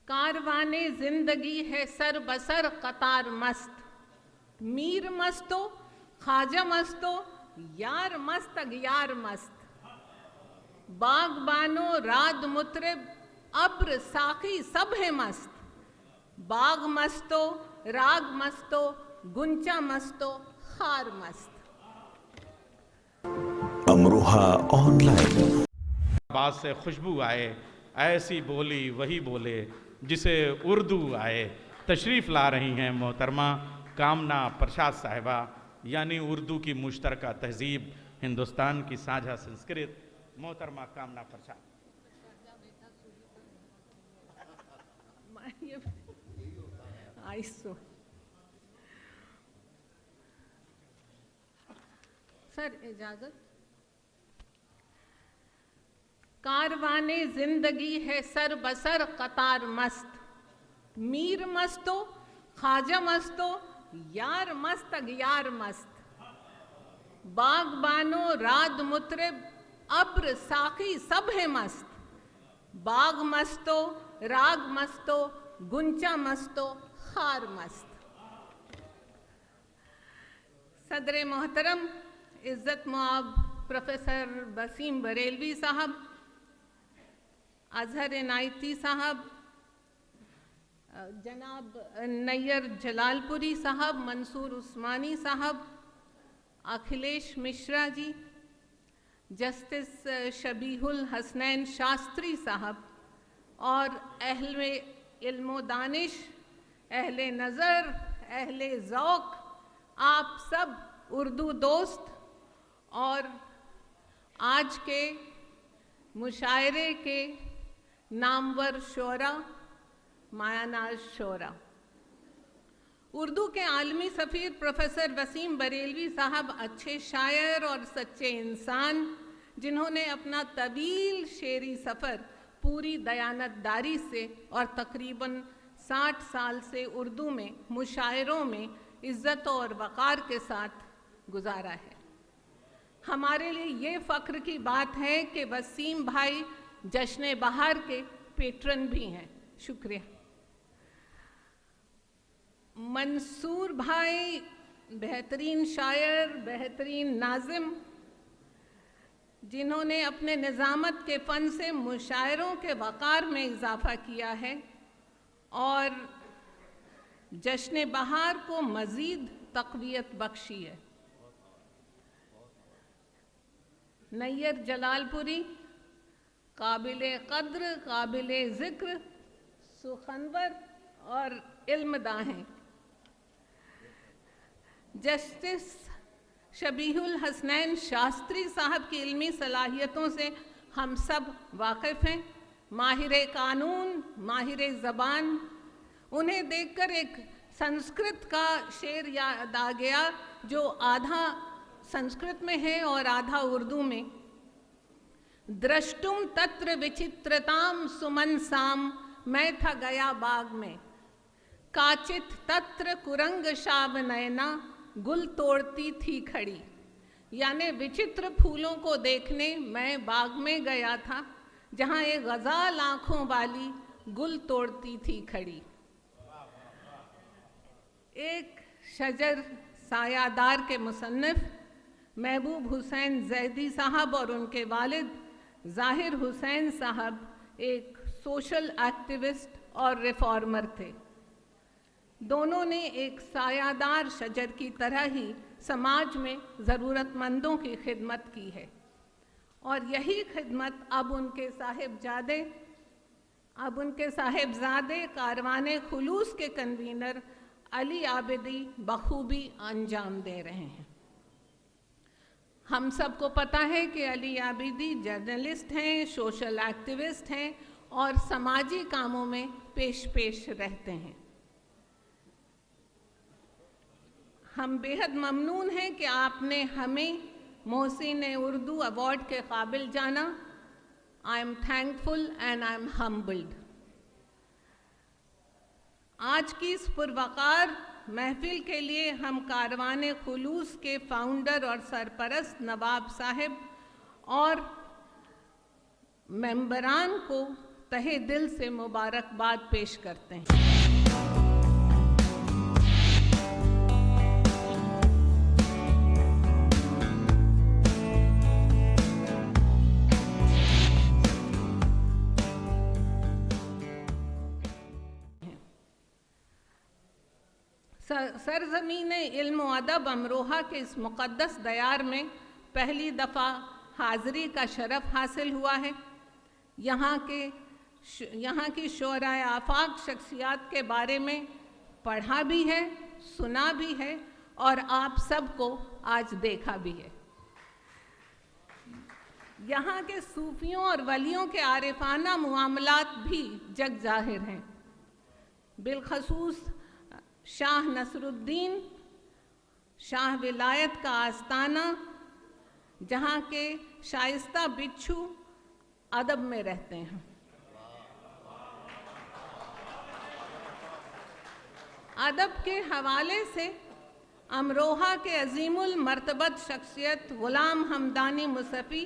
कारवाने जिंदगी है सर बसर कतार मस्त, मीर मस्तो ख्वाजा मस्तो यार मस्त अगियार मस्त, बागबानो राद मुतरिब अब्र साकी सब है मस्त, बाग मस्तो राग मस्तो गुंचा मस्तो खार मस्त। अमरोहा ऑनलाइन। बात से खुशबू आए, ऐसी बोली वही बोले जिसे उर्दू आए। तशरीफ़ ला रही हैं मोहतरमा कामना प्रसाद साहिबा, यानी उर्दू की मुश्तरका तहजीब, हिंदुस्तान की साझा संस्कृत। मोहतरमा कामना प्रसाद। सर इजाजत। कारवाने जिंदगी है सर बसर कतार मस्त, मीर मस्तो ख्वाजा मस्तो यार मस्त अगियार मस्त, बागबानो राद मुतरिब अब्र साकी सब है मस्त, बाग मस्तो राग मस्तो गुंचा मस्तो खार मस्त। सदर मोहतरम इज़्ज़त मुआब प्रोफेसर वसीम बरेलवी साहब, अजहर इनायती साहब, जनाब नैयर जलालपुरी साहब, मंसूर उस्मानी साहब, अखिलेश मिश्रा जी, जस्टिस शबीहुल हसनैन शास्त्री साहब और अहले इल्मो दानिश, अहले नज़र, अहले ज़ौक़, आप सब उर्दू दोस्त और आज के मुशायरे के नामवर शोरा, मायानाज शोरा। उर्दू के आलमी सफ़ीर प्रोफेसर वसीम बरेलवी साहब अच्छे शायर और सच्चे इंसान, जिन्होंने अपना तवील शेरी सफ़र पूरी दयानतदारी से और तकरीबन 60 साल से उर्दू में मुशायरों में इज़्ज़त और वक़ार के साथ गुजारा है। हमारे लिए ये फ़ख्र की बात है कि वसीम भाई जश्न बहार के पेट्रन भी हैं। शुक्रिया। मंसूर भाई बेहतरीन शायर, बेहतरीन नाज़िम, जिन्होंने अपने निज़ामत के फ़न से मुशायरों के वक़ार में इजाफ़ा किया है और जश्न बहार को मज़ीद तक़वियत बख्शी है। नैयर जलालपुरी काबिले क़द्र, काबिले ज़िक्र, सुखनवर और इल्मदा हैं। जस्टिस शबीहुल हसनैन शास्त्री साहब की इल्मी सलाहियतों से हम सब वाकिफ़ हैं। माहिर कानून, माहिर ज़बान। उन्हें देखकर एक संस्कृत का शेर याद आ गया जो आधा संस्कृत में है और आधा उर्दू में। द्रष्टुम तत्र विचित्रताम सुमनसाम, मैं था गया बाग में, काचित तत्र कुरंग शाब नयना, गुल तोड़ती थी खड़ी। यानी विचित्र फूलों को देखने मैं बाग में गया था जहाँ एक गज़ाल आँखों वाली गुल तोड़ती थी खड़ी। एक शजर सायादार के मुसन्निफ महबूब हुसैन जैदी साहब और उनके वालिद ज़ाहिर हुसैन साहब एक सोशल एक्टिविस्ट और रिफॉर्मर थे। दोनों ने एक सायादार शजर की तरह ही समाज में ज़रूरतमंदों की खिदमत की है और यही खिदमत अब उनके साहिबजादे कारवाने खुलूस के कन्वीनर अली आबिदी बखूबी अंजाम दे रहे हैं। हम सबको पता है कि अली आबिदी जर्नलिस्ट हैं, सोशल एक्टिविस्ट हैं और समाजी कामों में पेश रहते हैं। हम बेहद ममनून हैं कि आपने हमें मोहसिन उर्दू अवार्ड के काबिल जाना। I am thankful and I am humbled. आज की इस पुरवकार महफिल के लिए हम कारवाने खुलूस के फाउंडर और सरपरस्त नवाब साहिब और मेंबरान को तहे दिल से मुबारकबाद पेश करते हैं। सरजमीन इल्म व अदब अमरोहा के इस मुक़द्दस दयार में पहली दफ़ा हाज़री का शरफ़ हासिल हुआ है। यहाँ की शोराए आफाक शख्सियात के बारे में पढ़ा भी है, सुना भी है और आप सबको आज देखा भी है। यहाँ के सूफियों और वलियों के आरिफाना मुआमलात भी जग जाहिर हैं। बिलखसूस शाह नसरुद्दीन शाह विलायत का आस्ताना, जहाँ के शाइस्ता बिच्छू अदब में रहते हैं। अदब के हवाले से अमरोहा के अजीमुल मर्तबत शख्सियत ग़ुलाम हमदानी मुसफ़ी,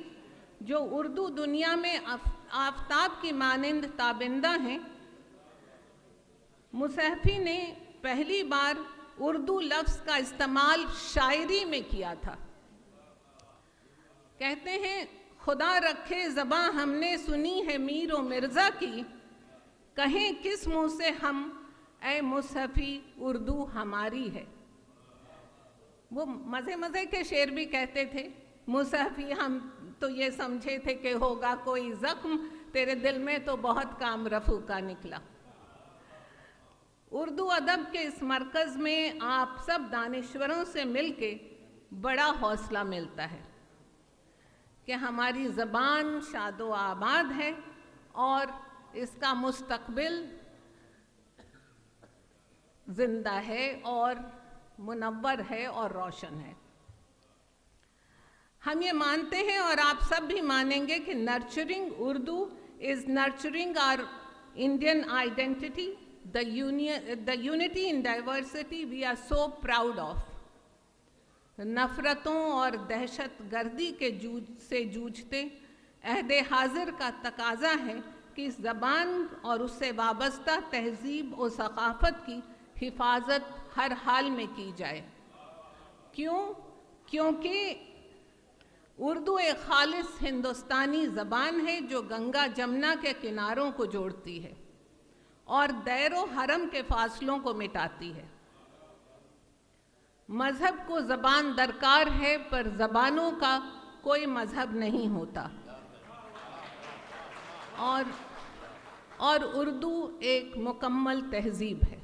जो उर्दू दुनिया में आफताब की मानिंद ताबिंदा हैं, मुसफ़ी ने पहली बार उर्दू लफ्ज़ का इस्तेमाल शायरी में किया था। कहते हैं, खुदा रखे ज़बां हमने सुनी है मीर व मिर्ज़ा की, कहें किस मुँह से हम ऐ मुसफ़ी उर्दू हमारी है। वो मज़े मज़े के शेर भी कहते थे। मुसफ़ी हम तो ये समझे थे कि होगा कोई ज़ख्म, तेरे दिल में तो बहुत काम रफ़ू का निकला। उर्दू अदब के इस मरकज़ में आप सब दानिश्वरों से मिलके बड़ा हौसला मिलता है कि हमारी ज़बान शादो आबाद है और इसका मुस्तक़बिल ज़िंदा है और मुनव्वर है और रोशन है। हम ये मानते हैं और आप सब भी मानेंगे कि nurturing Urdu is nurturing our Indian identity, the unity in diversity we are so proud of। नफ़रतों और दहशत गर्दी के से जूझते अहदे हाजिर का तकाजा है कि इस ज़बान और उससे वाबस्ता तहज़ीब और सक़ाफ़त की हिफाजत हर हाल में की जाए। क्यों? क्योंकि उर्दू एक खालिस हिंदुस्तानी ज़बान है जो गंगा जमुना के किनारों को जोड़ती है और दैरो हरम के फासलों को मिटाती है। मज़हब को ज़बान दरकार है, पर ज़बानों का कोई मज़हब नहीं होता। और उर्दू एक मुकम्मल तहज़ीब है।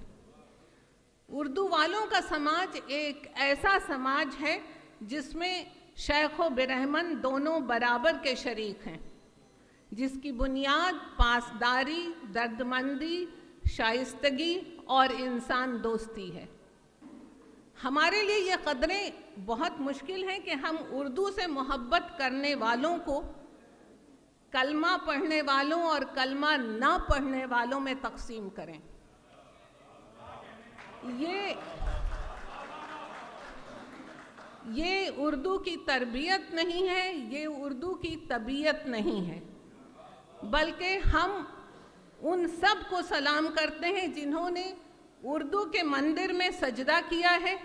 उर्दू वालों का समाज एक ऐसा समाज है जिसमें शेख व बिरहमन दोनों बराबर के शरीक हैं, जिसकी बुनियाद पासदारी, दर्दमंदी, शाइस्तगी और इंसान दोस्ती है। हमारे लिए ये कदरें बहुत मुश्किल हैं कि हम उर्दू से मोहब्बत करने वालों को कलमा पढ़ने वालों और कलमा ना पढ़ने वालों में तकसीम करें। ये उर्दू की तरबियत नहीं है, ये उर्दू की तबीयत नहीं है, बल्कि हम उन सब को सलाम करते हैं जिन्होंने उर्दू के मंदिर में सजदा किया है।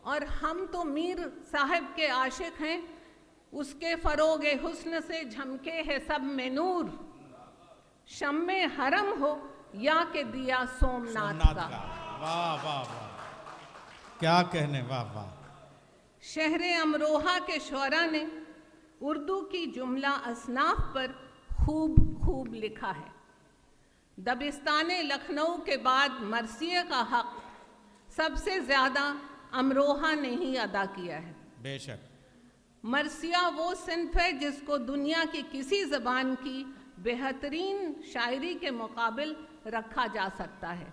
और हम तो मीर साहब के आशिक हैं, उसके फ़रोग़े हुस्न से झमके है सब में नूर, शम्मे हरम हो या के दिया सोमनाथ का। वाह वाह वाह, क्या कहने, वाह वाह। शहर अमरोहा के शोरा ने उर्दू की जुमला असनाफ पर खूब लिखा है। दबिस्तान लखनऊ के बाद मरसिए का हक सबसे ज़्यादा अमरोहा ने ही अदा किया है। बेशक। मरसिया वो सिन्फ है जिसको दुनिया की किसी ज़बान की बेहतरीन शायरी के मुकाबिल रखा जा सकता है।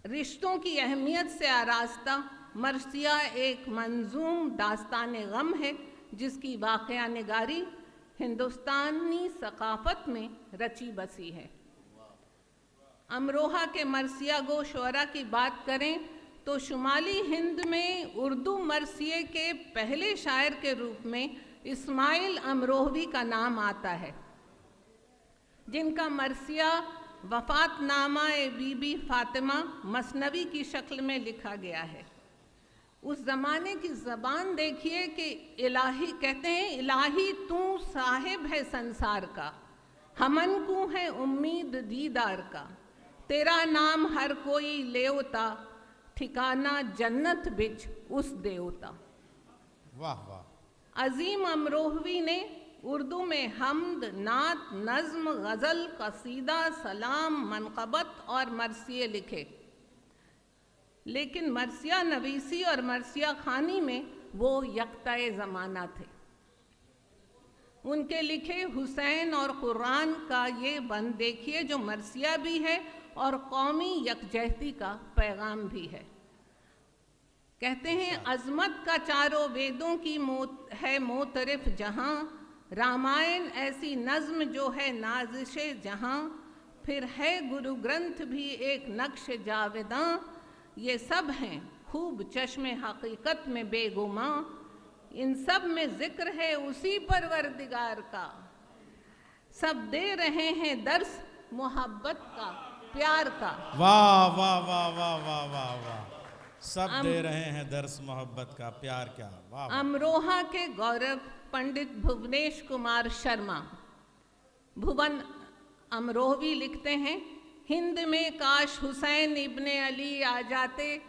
रिश्तों की अहमियत से आरास्ता मरसिया एक मंजूम दास्तान गम है जिसकी वाक़या निगारी हिंदुस्तानी सक़ाफ़त में रची बसी है। अमरोहा के मरसिया गो शोरा की बात करें तो शुमाली हिंद में उर्दू मरसिए के पहले शायर के रूप में इस्माइल अमरोहवी का नाम आता है, जिनका मरसिया वफातनामा ए बीबी फातिमा मसनवी की शक्ल में लिखा गया है। उस ज़माने की ज़बान देखिए कि इलाही कहते हैं, इलाही तू साहिब है संसार का, हमन को है उम्मीद दीदार का, तेरा नाम हर कोई लेवता, ठिकाना जन्नत बिच उस देवता। वाह वाह। अजीम अमरोहवी ने उर्दू में हम्द, नात, नज़्म, गज़ल, कसीदा, सलाम, मनक़बत और मरसिये लिखे, लेकिन मरसिया नवीसी और मरसिया खानी में वो यकताए ज़माना थे। उनके लिखे हुसैन और कुरान का ये बंद देखिए, जो मरसिया भी है और कौमी यकजहती का पैगाम भी है। कहते हैं, अज़मत का चारों वेदों की है मोतरिफ जहाँ, रामायण ऐसी नज़्म जो है नाज़िशे जहाँ, फिर है गुरु ग्रंथ भी एक नक्श जावेदां, ये सब हैं खूब चश्मे हकीकत में बेगुमां, इन सब में जिक्र है उसी परवरदिगार का, सब दे रहे हैं दर्स मोहब्बत का, प्यार का। वाह वाह वाह वाह वाह वाह वाह। सब दे रहे हैं दर्स मोहब्बत का, प्यार क्या। वाह वाह। अमरोहा के गौरव पंडित भुवनेश कुमार शर्मा भुवन अमरोहवी लिखते हैं, हिंद में काश हुसैन इब्ने अली आ जाते,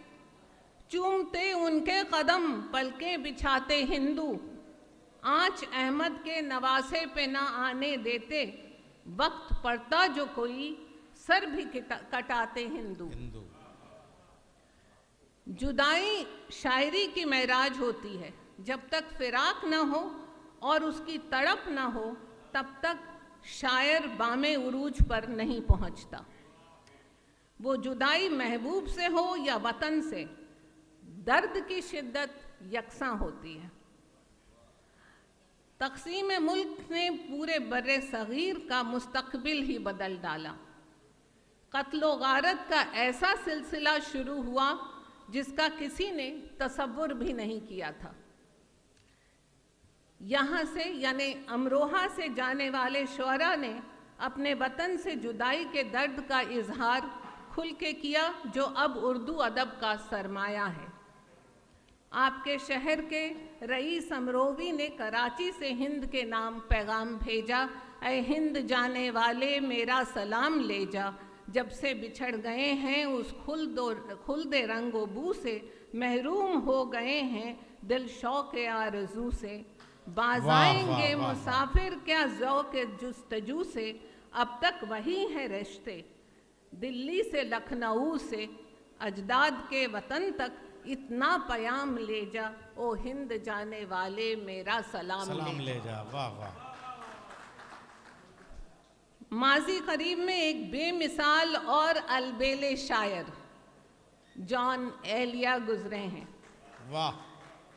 चूमते उनके कदम पलकें बिछाते हिंदू, आँच अहमद के नवासे पे ना आने देते, वक्त पड़ता जो कोई सर भी कटाते हिंदू। जुदाई शायरी की महराज होती है, जब तक फिराक ना हो और उसकी तड़प ना हो तब तक शायर बामे उरूज पर नहीं पहुंचता। वो जुदाई महबूब से हो या वतन से, दर्द की शिद्दत यकसां होती है। तक़सीम मुल्क ने पूरे बर्रे सगीर का मुस्तकबिल ही बदल डाला। कत्लो गारत का ऐसा सिलसिला शुरू हुआ जिसका किसी ने तसव्वुर भी नहीं किया था। यहाँ से यानी अमरोहा से जाने वाले शुअरा ने अपने वतन से जुदाई के दर्द का इजहार खुल के किया, जो अब उर्दू अदब का सरमाया है। आपके शहर के रईस अमरोवी ने कराची से हिंद के नाम पैगाम भेजा, ऐ हिंद जाने वाले मेरा सलाम ले जा, जब से बिछड़ गए हैं उस खुल्दे रंगो बू से, महरूम हो गए हैं दिल शौक़ आरज़ू से, बाज़ आएंगे मुसाफिर क्या ज़ौक़ जुस्तजू से, अब तक वही है रिश्ते दिल्ली से लखनऊ से, अजदाद के वतन तक इतना पयाम ले जा, ओ हिंद जाने वाले मेरा सलाम ले जा। वाह वाह। माजी करीब में एक बेमिसाल और अलबेले शायर जॉन एलिया गुजरे हैं। वाह।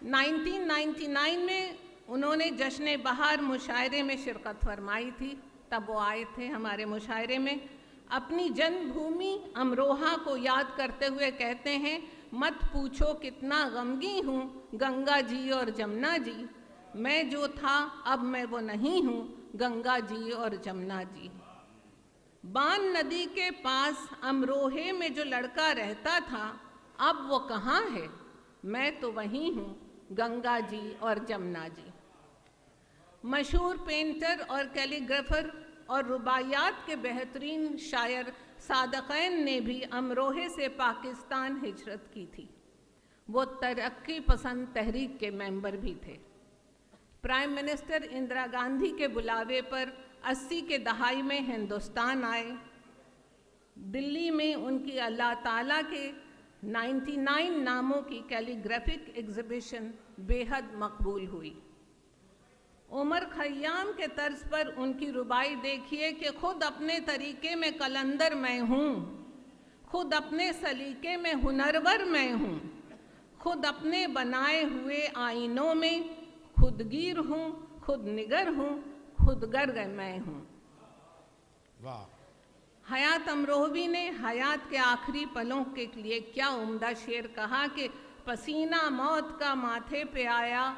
1999 में उन्होंने जश्न बहार मुशायरे में शिरकत फरमाई थी, तब वो आए थे हमारे मुशायरे में। अपनी जन्मभूमि अमरोहा को याद करते हुए कहते हैं, मत पूछो कितना गमगी हूँ गंगा जी और जमुना जी, मैं जो था अब मैं वो नहीं हूँ गंगा जी और जमुना जी। बान नदी के पास अमरोहे में जो लड़का रहता था अब वो कहाँ है, मैं तो वही हूँ गंगा जी और जमुना जी। मशहूर पेंटर और कैलीग्राफर और रुबायात के बेहतरीन शायर सादक़ैन ने भी अमरोहे से पाकिस्तान हिजरत की थी। वो तरक्की पसंद तहरीक के मेंबर भी थे। प्राइम मिनिस्टर इंदिरा गांधी के बुलावे पर 80 के दहाई में हिंदुस्तान आए। दिल्ली में उनकी अल्लाह ताला के 99 नामों की कैलीग्राफिक एग्जिबिशन बेहद मकबूल हुई। उमर खय्याम के तर्ज पर उनकी रुबाई देखिए कि खुद अपने तरीके में कलंदर मैं हूँ, खुद अपने सलीके में हुनरवर मैं हूँ, खुद अपने बनाए हुए आईनों में खुदगीर हूँ, खुद निगर हूँ, खुदगर मैं हूँ। वाह। हयात अमरोहवी ने हयात के आखिरी पलों के लिए क्या उम्दा शेर कहा कि पसीना मौत का माथे पे आया,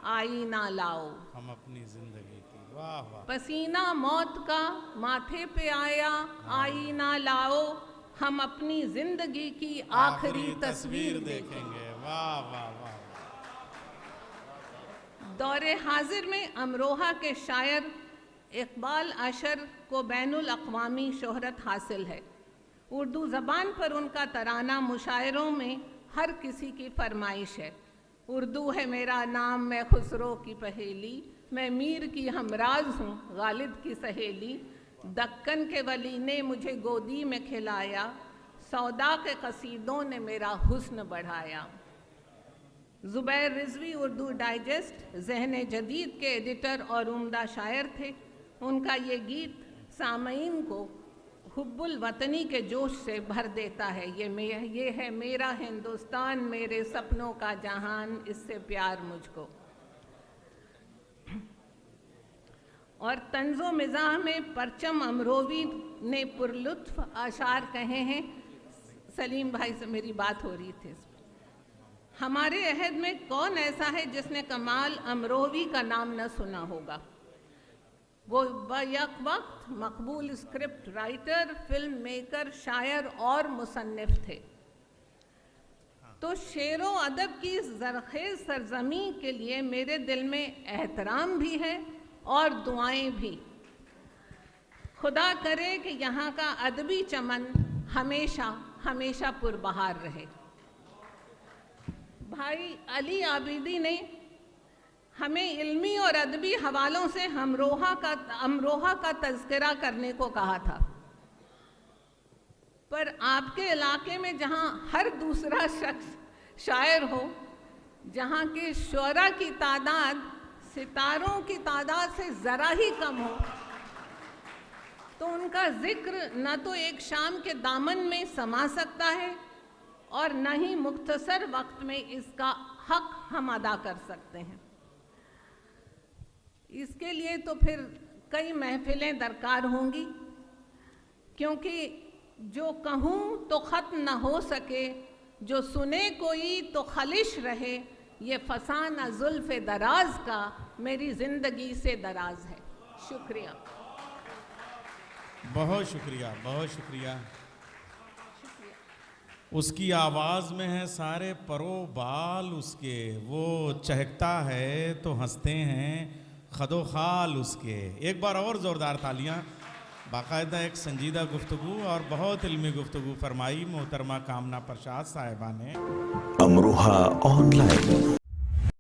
आईना लाओ। हम अपनी जिंदगी की, वाह वाह, पसीना मौत का माथे पे आया, आईना लाओ, हम अपनी जिंदगी की आखिरी तस्वीर देखें। देखेंगे, वाह वाह वाह। दौरे हाजिर में अमरोहा के शायर इकबाल अशर को बैनुल अक़वामी शोहरत हासिल है। उर्दू ज़बान पर उनका तराना मुशायरों में हर किसी की फरमाइश है। उर्दू है मेरा नाम, मैं खुसरो की पहेली, मैं मीर की हमराज हूँ, गालिब की सहेली। दक्कन के वली ने मुझे गोदी में खिलाया, सौदा के कसीदों ने मेरा हुस्न बढ़ाया। ज़ुबैर रिज़वी उर्दू डाइजेस्ट ज़हन जदीद के एडिटर और उम्दा शायर थे। उनका ये गीत सामईन को हुब्बुल वतनी के जोश से भर देता है। ये है मेरा हिंदुस्तान, मेरे सपनों का जहान, इससे प्यार मुझको। और तंज़ो मिज़ाह में परचम अमरोवी ने पुरलुत्फ अशार कहे हैं। सलीम भाई से मेरी बात हो रही थी। हमारे अहद में कौन ऐसा है जिसने कमाल अमरोवी का नाम न सुना होगा। वो बैक वक्त मकबूल स्क्रिप्ट राइटर, फिल्म मेकर, शायर और मुसन्निफ थे। तो शेरो अदब की ज़रख़ेज़ सरज़मी के लिए मेरे दिल में एहतराम भी है और दुआएं भी। खुदा करे कि यहाँ का अदबी चमन हमेशा हमेशा पुरबहार रहे। भाई अली आबिदी ने हमें इल्मी और अदबी हवालों से अमरोहा का तज़किरा करने को कहा था, पर आपके इलाके में जहाँ हर दूसरा शख्स शायर हो, जहाँ के शुअरा की तादाद सितारों की तादाद से ज़रा ही कम हो, तो उनका जिक्र न तो एक शाम के दामन में समा सकता है और न ही मुख्तसर वक्त में इसका हक हम अदा कर सकते हैं। इसके लिए तो फिर कई महफिलें दरकार होंगी, क्योंकि जो कहूँ तो ख़त्म न हो सके, जो सुने कोई तो खलिश रहे, ये फसाना जुल्फ़े दराज का मेरी ज़िंदगी से दराज है। शुक्रिया, बहुत शुक्रिया, बहुत शुक्रिया। उसकी आवाज़ में है सारे परो बाल उसके, वो चहकता है तो हंसते हैं खदो खाल उसके। एक बार और ज़ोरदार तालियां। बाकायदा एक संजीदा गुफ्तगू और बहुत इल्मी गुफ्तगू फरमाई मोहतरमा कामना प्रसाद साहिबा ने। अमरोहा ऑनलाइन।